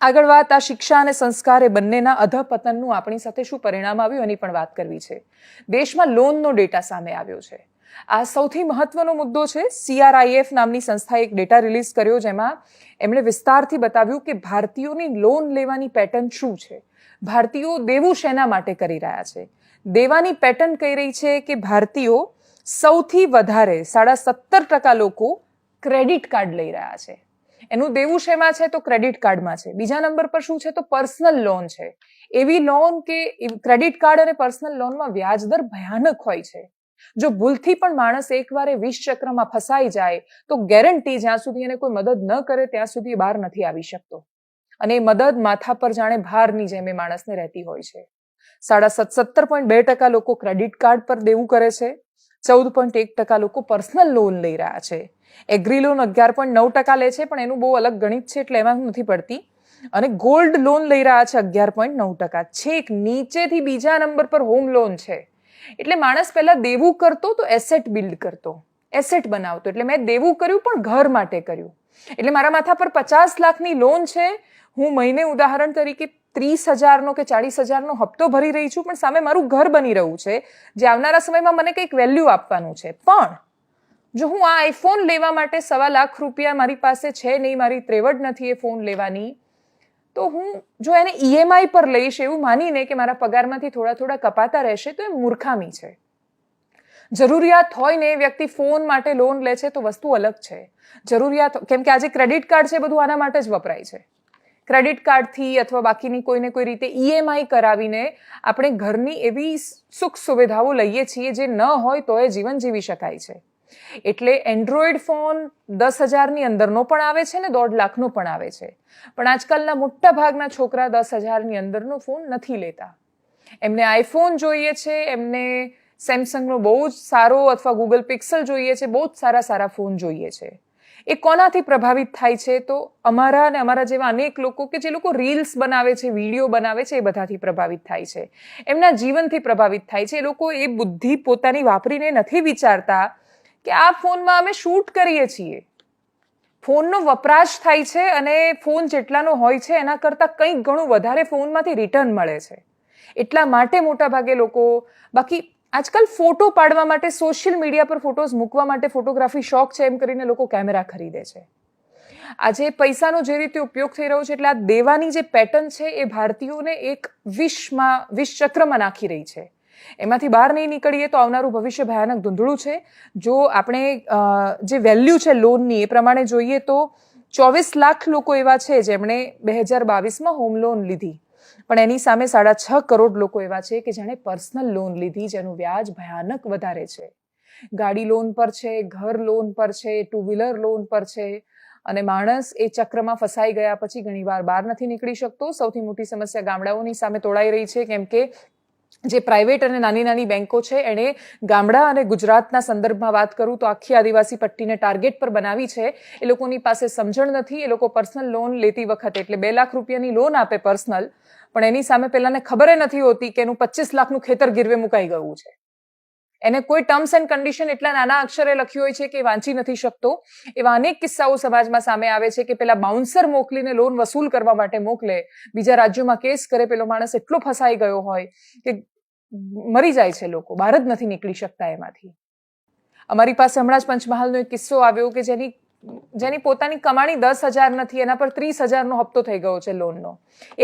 આગળ વાત આ શિક્ષા અને સંસ્કાર એ બંનેના અધપતનનું આપણી સાથે શું પરિણામ આવ્યું એની પણ વાત કરવી છે. દેશમાં લોનનો ડેટા સામે આવ્યો છે. આ સૌથી મહત્વનો મુદ્દો છે. CRIF નામની સંસ્થાએ એક ડેટા રિલીઝ કર્યો જેમાં એમણે વિસ્તારથી બતાવ્યું કે ભારતીયોની લોન લેવાની પેટર્ન શું છે. ભારતીયો દેવું શેના માટે કરી રહ્યા છે. દેવાની પેટર્ન કહી રહી છે કે ભારતીયો સૌથી વધારે 17.5% લોકો ક્રેડિટ કાર્ડ લઈ રહ્યા છે. એનું દેવું શેમાં છે તો ક્રેડિટ કાર્ડમાં છે. બીજા નંબર પર શું છે તો પર્સનલ લોન છે. એવી લોન કે ક્રેડિટ કાર્ડ અને પર્સનલ લોનમાં વ્યાજદર ભયાનક હોય છે. જો ભૂલથી પણ માણસ એકવાર વિષ ચક્રમાં ફસાઈ જાય તો ગેરંટી જ્યાં સુધી એને કોઈ મદદ ન કરે ત્યાં સુધી બહાર નથી આવી શકતો. અને એ મદદ માથા પર જાણે ભારની જેમ એ માણસને રહેતી હોય છે. 17.2% લોકો ક્રેડિટ કાર્ડ પર દેવું કરે છે. 14.1% લોકો પર્સનલ લોન લઈ રહ્યા છે. એગ્રી લોન 11.9% લે છે, પણ એનું બહુ અલગ ગણિત છે એટલે એમાં નથી પડતી. અને ગોલ્ડ લોન લઈ રહ્યા છે 11.9%. છેક નીચેથી બીજા નંબર પર હોમ લોન છે. એટલે માણસ પહેલા દેવું કરતો તો એસેટ બિલ્ડ કરતો, એસેટ બનાવતો. એટલે મેં દેવું કર્યું પણ ઘર માટે કર્યું. એટલે મારા માથા પર 50 લાખની લોન છે, હું મહિને ઉદાહરણ તરીકે 30,000નો કે 40,000નો હપ્તો ભરી રહી છું, પણ સામે મારું ઘર બની રહ્યું છે જે આવનારા સમયમાં મને કંઈક વેલ્યુ આપવાનું છે. પણ જો હું આ આઈફોન લેવા માટે 1.25 લાખ રૂપિયા મારી પાસે છે નહીં, મારી ત્રેવડ નથી એ ફોન લેવાની, તો હું જો એને EMI પર લઈશ એવું માનીને કે મારા પગારમાંથી થોડા કપાતા રહેશે તો એ મૂર્ખામી છે. જરૂરિયાત હોય ને એ વ્યક્તિ ફોન માટે લોન લે છે તો વસ્તુ અલગ છે. જરૂરિયાત કેમ કે આજે ક્રેડિટ કાર્ડ છે બધું આના માટે જ વપરાય છે. ક્રેડિટ કાર્ડથી અથવા બાકીની કોઈને કોઈ રીતે EMI કરાવીને આપણે ઘરની એવી સુખ સુવિધાઓ લઈએ છીએ જે ન હોય તો એ જીવન જીવી શકાય છે. એટલે એન્ડ્રોઈડ ફોન 10,000ની અંદરનો પણ આવે છે ને 1.5 લાખનો પણ આવે છે. પણ આજકાલના મોટા ભાગના છોકરા 10,000ની અંદરનો ફોન નથી લેતા. એમને આઈફોન જોઈએ છે, એમને સેમસંગનો બહુ જ સારો અથવા ગૂગલ પિક્સલ જોઈએ છે, બહુ જ સારા ફોન જોઈએ છે. એ કોનાથી પ્રભાવિત થાય છે તો અમારા અને અમારા જેવા અનેક લોકો કે જે લોકો રીલ્સ બનાવે છે, વિડીયો બનાવે છે, એ બધાથી પ્રભાવિત થાય છે. એમના જીવનથી પ્રભાવિત થાય છે. એ લોકો એ બુદ્ધિ પોતાની વાપરીને નથી વિચારતા કે આ ફોનમાં અમે શૂટ કરીએ છીએ. ફોનનો વપરાશ થાય છે અને ફોન જેટલાનો હોય છે એના કરતાં કંઈક ઘણું વધારે ફોનમાંથી રિટર્ન મળે છે. એટલા માટે મોટા ભાગે લોકો બાકી આજકાલ ફોટો પાડવા માટે સોશિયલ મીડિયા પર ફોટોઝ મૂકવા માટે ફોટોગ્રાફી શોખ છે એમ કરીને લોકો કેમેરા ખરીદે છે. આજે પૈસાનો જે રીતે ઉપયોગ થઈ રહ્યો છે એટલે આ દેવાની જે પેટર્ન છે એ ભારતીયોને એક વિષ ચક્રમાં નાખી રહી છે. એમાંથી બહાર નહીં નીકળીએ તો આવનારું ભવિષ્ય ભયાનક ધૂંધળું છે. જો આપણે જે વેલ્યુ છે લોનની એ પ્રમાણે જોઈએ તો 24 લાખ લોકો એવા છે જેમણે 2022માં હોમ લોન લીધી, પણ એની સામે 6.5 કરોડ લોકો એવા છે કે જેણે પર્સનલ લોન લીધી જેનું વ્યાજ ભયાનક વધારે છે. ગાડી લોન પર છે, ઘર લોન પર છે, 2 વ્હીલર લોન પર છે. અને માણસ એ ચક્રમાં ફસાઈ ગયા પછી ઘણીવાર બહાર નથી નીકળી શકતો. સૌથી મોટી સમસ્યા ગામડાઓની સામે તોડાઈ રહી છે કેમ કે જે પ્રાઇવેટ અને નાની બેંકો છે એણે ગામડા અને ગુજરાતના સંદર્ભમાં વાત કરું તો આખી આદિવાસી પટ્ટીને ટાર્ગેટ પર બનાવી છે. એ લોકોની પાસે સમજણ નથી. એ લોકો પર્સનલ લોન લેતી વખતે એટલે 2 લાખ રૂપિયાની લોન આપે પર્સનલ, પણ એની સામે પેલાને ખબર નથી હોતી કે એનું 25 લાખનું ખેતર ગીરવે મુકાઈ ગયું છે. એને કોઈ ટર્મ્સ એન્ડ કન્ડિશન એટલા નાના અક્ષરે લખ્યું હોય છે કે વાંચી નથી શકતો. એવા અનેક કિસ્સાઓ સમાજમાં સામે આવે છે કે પેલા બાઉન્સર મોકલીને લોન વસૂલ કરવા માટે મોકલે, બીજા રાજ્યોમાં કેસ કરે, પેલો માણસ એટલો ફસાઈ ગયો હોય કે મરી જાય છે. લોકો બહાર જ નથી નીકળી શકતા એમાંથી. અમારી પાસે હમણાં જ પંચમહાલનો એક કિસ્સો આવ્યો કે જેની પોતાની કમાણી 10,000 નથી, એના પર 30,000નો હપ્તો થઈ ગયો છે લોનનો.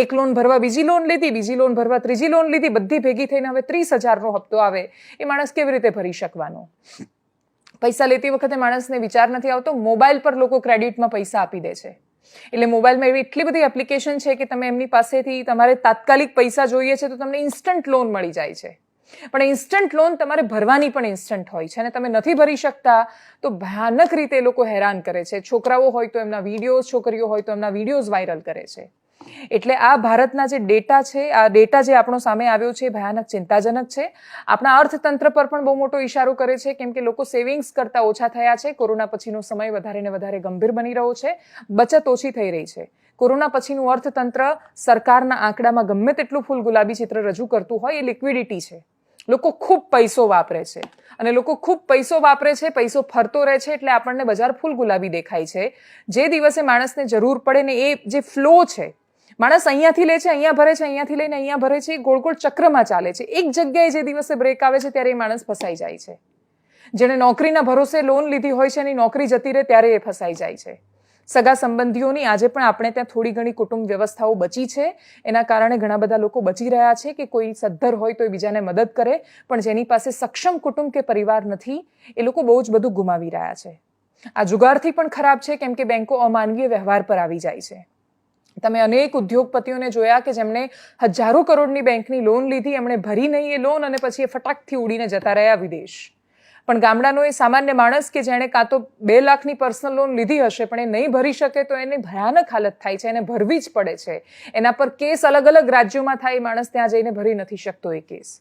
એક લોન ભરવા બીજી લોન લીધી, બીજી લોન ભરવા ત્રીજી લોન લીધી, બધી ભેગી થઈને હવે 30,000નો હપ્તો આવે. એ માણસ કેવી રીતે ભરી શકવાનો? પૈસા લેતી વખતે માણસને વિચાર નથી આવતો. મોબાઈલ પર લોકો ક્રેડિટમાં પૈસા આપી દે છે. એટલે મોબાઈલમાં એવી એટલી બધી એપ્લિકેશન છે કે તમે એમની પાસેથી તમારે તાત્કાલિક પૈસા જોઈએ છે તો તમને ઇન્સ્ટન્ટ લોન મળી જાય છે. પણ ઇન્સ્ટન્ટ લોન તમારે ભરવાની પણ ઇન્સ્ટન્ટ હોય છે અને તમે નથી ભરી શકતા તો ભયાનક રીતે એ લોકો હેરાન કરે છે. છોકરાઓ હોય તો એમના વિડીયોઝ, છોકરીઓ હોય તો એમના વિડીયોઝ વાયરલ કરે છે. એટલે આ ભારતના જે ડેટા છે, આ ડેટા જે આપણો સામે આવ્યો છે ભયાનક ચિંતાજનક છે. આપણા અર્થતંત્ર પર પણ બહુ મોટો ઇશારો કરે છે કેમ કે લોકો સેવિંગ્સ કરતા ઓછા થયા છે. કોરોના પછીનો સમય વધારે ને વધારે ગંભીર બની રહ્યો છે. બચત ઓછી થઈ રહી છે. કોરોના પછીનું અર્થતંત્ર સરકારના આંકડામાં ગમે તેટલું ફૂલ ગુલાબી ચિત્ર રજૂ કરતું હોય એ લિક્વિડિટી છે. લોકો ખૂબ પૈસો વાપરે છે અને લોકો ખૂબ પૈસો વાપરે છે, પૈસો ફરતો રહે છે એટલે આપણને બજાર ફૂલ ગુલાબી દેખાય છે. જે દિવસે માણસને જરૂર પડે ને એ જે ફ્લો છે, માણસ અહીંયાથી લે છે, અહીંયા ભરે છે, અહીંયાથી લઈને અહીંયા ભરે છે, ગોળ ગોળ ચક્રમાં ચાલે છે. એક જગ્યાએ જે દિવસે બ્રેક આવે છે ત્યારે એ માણસ ફસાઈ જાય છે. જેણે નોકરીના ભરોસે લોન લીધી હોય છે એની નોકરી જતી રહે ત્યારે એ ફસાઈ જાય છે. સગા સંબંધીઓની આજે પણ આપણે ત્યાં થોડી ઘણી કુટુંબ વ્યવસ્થાઓ બચી છે. એના કારણે ઘણા બધા લોકો બચી રહ્યા છે કે કોઈ સદ્ધર હોય તો એ બીજાને મદદ કરે, પણ જેની પાસે સક્ષમ કુટુંબ કે પરિવાર નથી એ લોકો બહુ જ બધું ગુમાવી રહ્યા છે. આ જુગારથી પણ ખરાબ છે, કેમ કે બેંકો અમાનવીય વ્યવહાર પર આવી જાય છે. તમે અનેક ઉદ્યોગપતિઓને જોયા કે જેમણે હજારો કરોડની બેંકની લોન લીધી, એમણે ભરી નહીં એ લોન અને પછી એ ફટાકથી ઉડીને જતા રહ્યા વિદેશ. પણ ગામડાનો એ સામાન્ય માણસ કે જેણે કાં તો 2 લાખની પર્સનલ લોન લીધી હશે પણ એ નહીં ભરી શકે તો એને ભયાનક હાલત થાય છે, એને ભરવી જ પડે છે. એના પર કેસ અલગ અલગ રાજ્યોમાં થાય, માણસ ત્યાં જઈને ભરી નથી શકતો એ કેસ.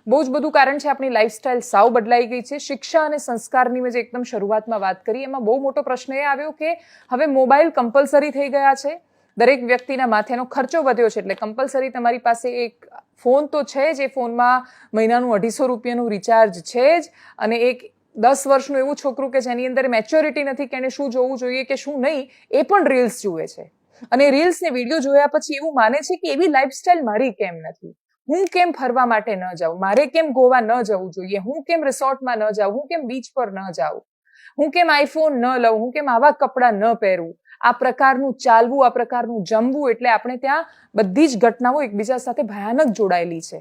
બહુ જ બધું કારણ છે. આપણી લાઈફસ્ટાઈલ સાવ બદલાઈ ગઈ છે. શિક્ષા અને સંસ્કારની મેં જે એકદમ શરૂઆતમાં વાત કરી એમાં બહુ મોટો પ્રશ્ન એ આવ્યો કે હવે મોબાઈલ કમ્પલસરી થઈ ગયા છે. દરેક વ્યક્તિના માથેનો ખર્ચો વધ્યો છે એટલે કમ્પલસરી તમારી પાસે એક ફોન તો છે જ. એ ફોનમાં મહિનાનું 250 રૂપિયાનું રિચાર્જ છે જ. અને એક 10 વર્ષનું એવું છોકરું કે જેની અંદર મેચ્યોરિટી નથી કે એને શું જોવું જોઈએ કે શું નહીં, એ પણ રીલ્સ જુએ છે. અને રીલ્સ ને વિડીયો જોયા પછી એવું માને છે કે એવી લાઈફસ્ટાઈલ મારી કેમ નથી, હું કેમ ફરવા માટે ન જાઉં, મારે કેમ ગોવા ન જવું જોઈએ, હું કેમ રિસોર્ટમાં ન જાઉં, હું કેમ બીચ પર ન જાઉં, હું કેમ આઈફોન ન લઉં, હું કેમ આવા કપડાં ન પહેરું. આ પ્રકારનું ચાલવું, આ પ્રકારનું જમવું, એટલે આપણે ત્યાં બધી જ ઘટનાઓ એકબીજા સાથે ભયાનક જોડાયેલી છે.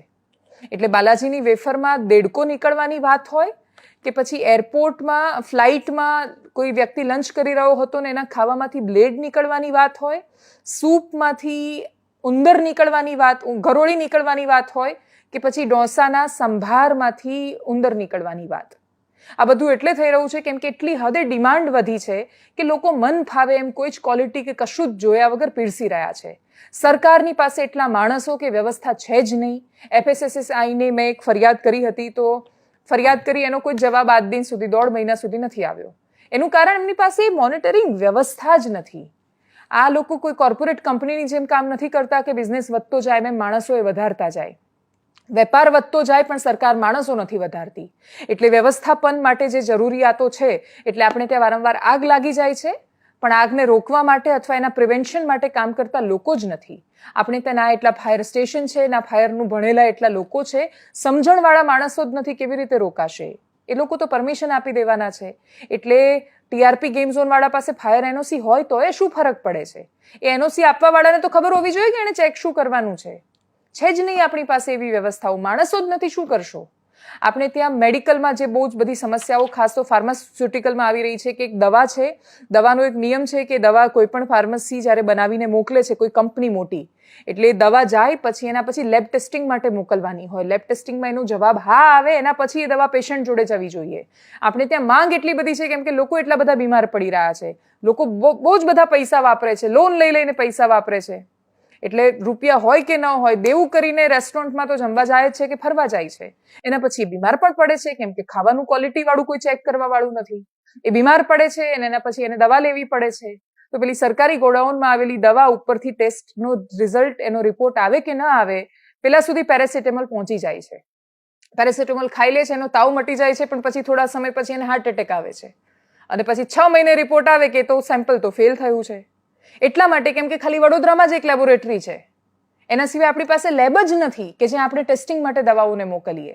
એટલે બાલાજીની વેફરમાં દેડકો નીકળવાની વાત હોય કે પછી એરપોર્ટમાં ફ્લાઇટમાં કોઈ વ્યક્તિ લંચ કરી રહ્યો હતો ને એના ખાવામાંથી બ્લેડ નીકળવાની વાત હોય, સૂપમાંથી ઉંદર નીકળવાની વાત, ગરોળી નીકળવાની વાત હોય કે પછી ઢોસાના સંભારમાંથી ઉંદર નીકળવાની વાત. આ બધું એટલે થઈ રહ્યું છે કેમ કે એટલી હદે ડિમાન્ડ વધી છે કે લોકો મન ફાવે એમ કોઈ જ ક્વોલિટી કે કશું જ જોયા વગર પીરસી રહ્યા છે. સરકારની પાસે એટલા માણસો કે વ્યવસ્થા છે જ નહીં. FSSAIને મેં એક ફરિયાદ કરી હતી તો ફરિયાદ કરી એનો કોઈ જવાબ આજ દિન સુધી 1.5 મહિના સુધી નથી આવ્યો. એનું કારણ એમની પાસે મોનિટરિંગ વ્યવસ્થા જ નથી. આ લોકો કોઈ કોર્પોરેટ કંપનીની જેમ કામ નથી કરતા કે બિઝનેસ વધતો જાય એમ માણસો એ વધારતા જાય. વેપાર વધતો જાય પણ સરકાર માણસો નથી વધારતી. એટલે વ્યવસ્થાપન માટે જે જરૂરિયાતો છે એટલે આપણે ત્યાં વારંવાર આગ લાગી જાય છે, પણ આગને રોકવા માટે અથવા એના પ્રિવેન્શન માટે કામ કરતા લોકો જ નથી. આપણે ત્યાં ના એટલા ફાયર સ્ટેશન છે, ના ફાયરનું ભણેલા એટલા લોકો છે, સમજણવાળા માણસો જ નથી. કેવી રીતે રોકાશે? એ લોકો તો પરમિશન આપી દેવાના છે. એટલે TRP ગેમ ઝોન વાળા પાસે ફાયર NOC હોય તો એ શું ફરક પડે છે? એ NOC આપવા વાળાને તો ખબર હોવી જોઈએ કે એને ચેક શું કરવાનું છે જ નહીં. આપણી પાસે એવી વ્યવસ્થાઓ, માણસો જ નથી, શું કરશો? આપણે ત્યાં મેડિકલમાં જે બહુ જ બધી સમસ્યાઓ ખાસ તો ફાર્માસ્યુટિકલમાં આવી રહી છે કે એક દવા છે, દવાનો એક નિયમ છે કે દવા કોઈ પણ ફાર્મસી જ્યારે બનાવીને મોકલે છે કોઈ કંપની મોટી, એટલે એ દવા જાય પછી એના પછી લેબ ટેસ્ટિંગ માટે મોકલવાની હોય. લેબ ટેસ્ટિંગમાં એનો જવાબ હા આવે એના પછી એ દવા પેશન્ટ જોડે જવી જોઈએ. આપણે ત્યાં માંગ એટલી બધી છે કેમ કે લોકો એટલા બધા બીમાર પડી રહ્યા છે, લોકો બહુ જ બધા પૈસા વાપરે છે, લોન લઈ લઈને પૈસા વાપરે છે. એટલે રૂપિયા હોય કે ન હોય દેવું કરીને રેસ્ટોરન્ટમાં તો જમવા જાય છે કે ફરવા જાય છે. એના પછી એ બીમાર પણ પડે છે કેમ કે ખાવાનું ક્વોલિટી વાળું કોઈ ચેક કરવા વાળું નથી. એ બીમાર પડે છે અને એના પછી એને દવા લેવી પડે છે. તો પેલી સરકારી ગોડાઉનમાં આવેલી દવા ઉપરથી ટેસ્ટનો રિઝલ્ટ, એનો રિપોર્ટ આવે કે ન આવે પેલા સુધી પેરાસિટામોલ પહોંચી જાય છે. પેરાસિટામોલ ખાઈ લે છે, એનો તાવ મટી જાય છે, પણ પછી થોડા સમય પછી એને હાર્ટ એટેક આવે છે અને પછી 6 મહિને રિપોર્ટ આવે કે તો સેમ્પલ તો ફેલ થયું છે. એટલા માટે કેમ કે ખાલી વડોદરામાં જ એક લેબોરેટરી છે, એના સિવાય આપણી પાસે લેબ જ નથી કે જ્યાં આપણે ટેસ્ટિંગ માટે દવાઓને મોકલીએ.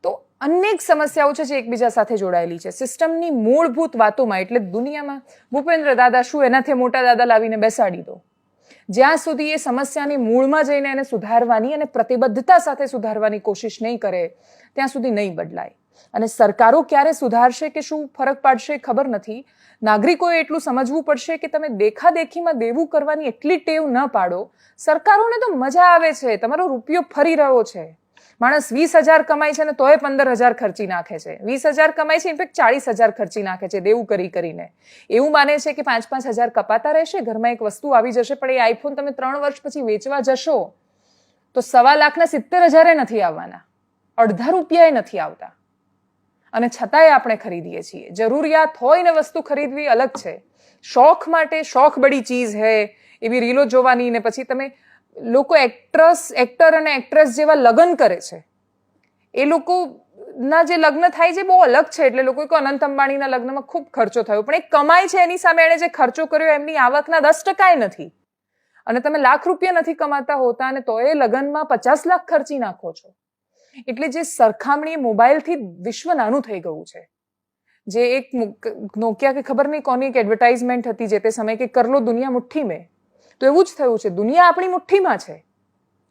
તો અનેક સમસ્યાઓ છે જે એકબીજા સાથે જોડાયેલી છે. સિસ્ટમની મૂળભૂત વાતોમાં, એટલે દુનિયામાં ભૂપેન્દ્ર દાદા શું, એનાથી મોટા દાદા લાવીને બેસાડી દો. જ્યાં સુધી એ સમસ્યાની મૂળમાં જઈને એને સુધારવાની અને પ્રતિબદ્ધતા સાથે સુધારવાની કોશિશ નહીં કરે ત્યાં સુધી નહીં બદલાય. અને સરકારો ક્યારે સુધારશે કે શું ફરક પાડશે ખબર નથી. નાગરિકોએ એટલું સમજવું પડશે કે તમે દેખાદેખીમાં દેવું કરવાની એટલી ટેવ ન પાડો. સરકારોને તો મજા આવે છે, તમારો રૂપિયો ફરી રહ્યો છે. માણસ 20,000 કમાય છે ને તોય 15,000 ખર્ચી નાખે છે. 20,000 કમાય છે, ઇનફેક્ટ 40,000 ખર્ચી નાખે છે દેવું કરીને. એવું માને છે કે 5,000 કપાતા રહેશે, ઘરમાં એક વસ્તુ આવી જશે, પણ એ આઈફોન તમે 3 વર્ષ પછી વેચવા જશો તો 1,70,000 નથી આવવાના, અડધા રૂપિયા નથી આવતા. અને છતાંય આપણે ખરીદીએ છીએ. જરૂરિયાત હોય ને વસ્તુ ખરીદવી અલગ છે. શોખ માટે, શોખ બડી ચીઝ હૈ એવી રીલો જોવાની, ને પછી તમે લોકો એક્ટર અને એક્ટ્રેસ જેવા લગ્ન કરે છે. એ લોકોના જે લગ્ન થાય છે બહુ અલગ છે. એટલે લોકો કહે અનંત અંબાણીના લગ્નમાં ખૂબ ખર્ચો થયો, પણ એ કમાય છે એની સામે એણે જે ખર્ચો કર્યો એમની આવકના 10% નથી. અને તમે લાખ રૂપિયા નથી કમાતા હોતા અને તોય લગ્નમાં 50 લાખ ખર્ચી નાખો છો. એટલે જે સરખામણી મોબાઈલથી વિશ્વ નાનું થઈ ગયું છે. જે એક નોકિયા કે ખબર નહીં કોની એક એડવર્ટાઇઝમેન્ટ હતી જે તે સમયે કે કર લો દુનિયા મુઠ્ઠી મેં, તો એવું જ થયું છે. દુનિયા આપણી મુઠ્ઠીમાં છે,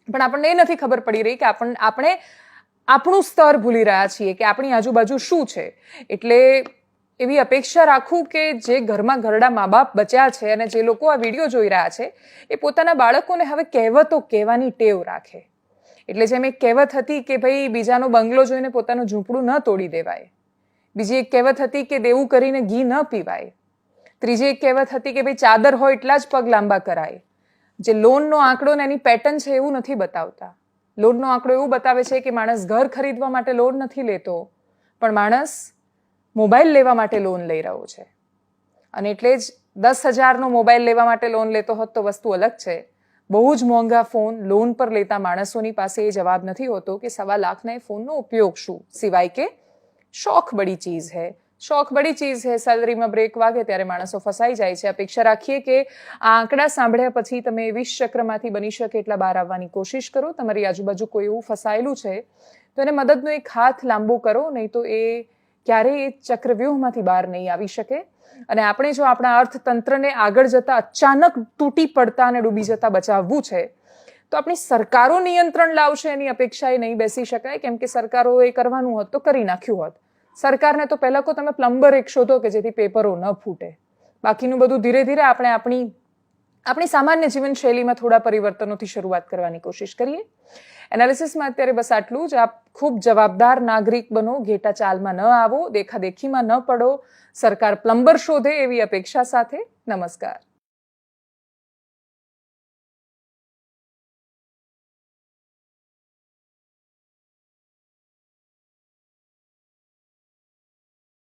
પણ આપણને એ નથી ખબર પડી રહી કે આપણે આપણું સ્તર ભૂલી રહ્યા છીએ કે આપણી આજુબાજુ શું છે. એટલે એવી અપેક્ષા રાખું કે જે ઘરમાં ઘરડા મા બાપ બચ્યા છે અને જે લોકો આ વિડીયો જોઈ રહ્યા છે એ પોતાના બાળકોને હવે કહેવતો કહેવાની ટેવ રાખે. એટલે જેમ એક કહેવત હતી કે ભાઈ બીજાનો બંગલો જોઈને પોતાનું ઝૂંપડું ન તોડી દેવાય. બીજી એક કહેવત હતી કે દેવું કરીને ઘી ન પીવાય. ત્રીજી એક કહેવત હતી કે ભાઈ ચાદર હોય એટલા જ પગ લાંબા કરાય. જે લોનનો આંકડો ને એની પેટર્ન છે એવું નથી બતાવતા. લોનનો આંકડો એવું બતાવે છે કે માણસ ઘર ખરીદવા માટે લોન નથી લેતો, પણ માણસ મોબાઈલ લેવા માટે લોન લઈ રહ્યો છે. અને એટલે જ 10,000નો મોબાઈલ લેવા માટે લોન લેતો હોત તો વસ્તુ અલગ છે. બહુ જ મોંઘા ફોન લોન પર લેતા માણસોની પાસે એ જવાબ નથી હોતો કે 1.25 લાખના એ ફોનનો ઉપયોગ શું, સિવાય કે શોખ બડી ચીઝ હૈ. શોખ બડી ચીઝ હૈ. સેલરીમાં બ્રેક વાગે ત્યારે માણસો ફસાઈ જાય છે. અપેક્ષા રાખીએ કે આ આંકડા સાંભળ્યા પછી તમે 20 ચક્રમાંથી બની શકે એટલા બહાર આવવાની કોશિશ કરો. તમારી આજુબાજુ કોઈ એવું ફસાયેલું છે તો એને મદદનો એક હાથ લાંબો કરો, નહીં તો એ ક્યારેય એ ચક્રવ્યૂહમાંથી બહાર નહીં આવી શકે. અને આપણે જો આપણા અર્થતંત્રને આગળ જતા અચાનક તૂટી પડતા અને ડૂબી જતા બચાવવું છે તો આપણી સરકારો નિયંત્રણ લાવશે એની અપેક્ષાએ નહીં બેસી શકાય. કેમ કે સરકારોએ કરવાનું હોત તો કરી નાખ્યું હોત. સરકારને તો પહેલા કહો તમે પ્લમ્બર એક શોધો કે જેથી પેપરો ન ફૂટે. બાકીનું બધું ધીરે ધીરે આપણે આપણી સામાન્ય જીવનશૈલીમાં થોડા પરિવર્તનોથી શરૂઆત કરવાની કોશિશ કરીએ. એનાલિસિસમાં અત્યારે બસ આટલું જ. આપ ખૂબ જવાબદાર નાગરિક બનો, ઘેટા ચાલમાં ન આવો, દેખાદેખીમાં ન પડો, સરકાર પ્લમ્બર શોધે એવી અપેક્ષા સાથે. નમસ્કાર.